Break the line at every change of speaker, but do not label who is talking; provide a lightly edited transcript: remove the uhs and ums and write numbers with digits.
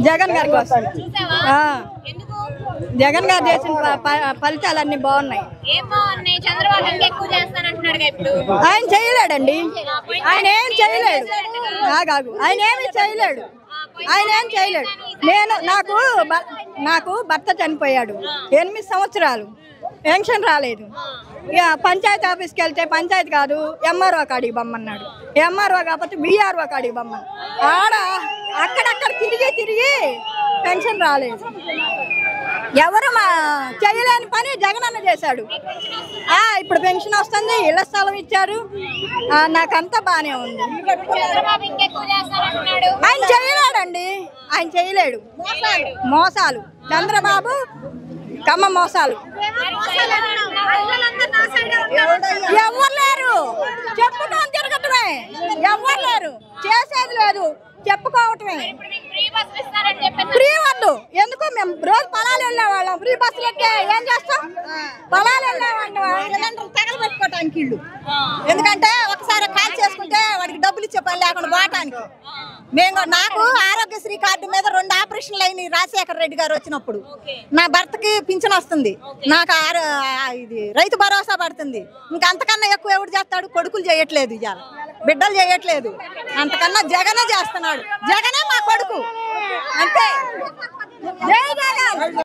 జగన్ గారి కోసం. జగన్ గారు చేసిన ఫలితాలన్నీ బాగున్నాయి. ఆయన చేయలేడండి, ఆయన ఏం చేయలేడు. ఆయన ఏమి చేయలేడు, ఆయన ఏం చేయలేడు. నాకు భర్త చనిపోయాడు, 8 సంవత్సరాలు పెన్షన్ రాలేదు. ఇక పంచాయతీ ఆఫీస్కి వెళ్తే పంచాయతీ కాదు ఎంఆర్ఓ కాడికి బొమ్మన్నాడు. ఎంఆర్ఓ కాకపోతే బీఆర్ఓ కాడికి బొమ్మను. అక్కడక్కడ తిరిగి పెన్షన్ రాలేదు. ఎవరు చేయలేని పని జగన్ అన్న చేశాడు. ఇప్పుడు పెన్షన్ వస్తుంది, ఇళ్ల స్థలం ఇచ్చారు, నాకంతా బానే ఉంది. ఆయన చేయలేడండి, ఆయన చేయలేడు. మోసాలు చంద్రబాబు కమ్మ మోసాలు. ఎవరు లేరు, చెప్పుకొని తిరగటమే. ఎవరు లేరు, చేసేది లేదు, చెప్పుకోవటమే. ఫ్రీ వాళ్ళు ఎందుకు? మేము రోజు పొలాలు వెళ్ళేవాళ్ళం, ఫ్రీ బస్సులు ఎక్కే ఏం చేస్తాం? పొలాలు వెళ్ళేవాళ్ళం తగలబెట్టుకోవటానికి ఇల్లు. ఎందుకంటే ఒకసారి కాల్ చేసుకుంటే వాడికి డబ్బులు ఇచ్చే పని లేకుండా పోవటానికి. నాకు ఆరోగ్యశ్రీ కార్డు మీద 2 ఆపరేషన్లు అయినాయి రాజశేఖర రెడ్డి గారు వచ్చినప్పుడు. నా భర్తకి పింఛన్ వస్తుంది, నాకు ఇది రైతు భరోసా పడుతుంది. ఇంకంతకన్నా ఎక్కువ ఎవడు చేస్తాడు? కొడుకులు చేయట్లేదు, ఇవాళ బిడ్డలు చేయట్లేదు. అంతకన్నా జగనే చేస్తున్నాడు. జగనే మా కొడుకు అంతే. జై జగన్.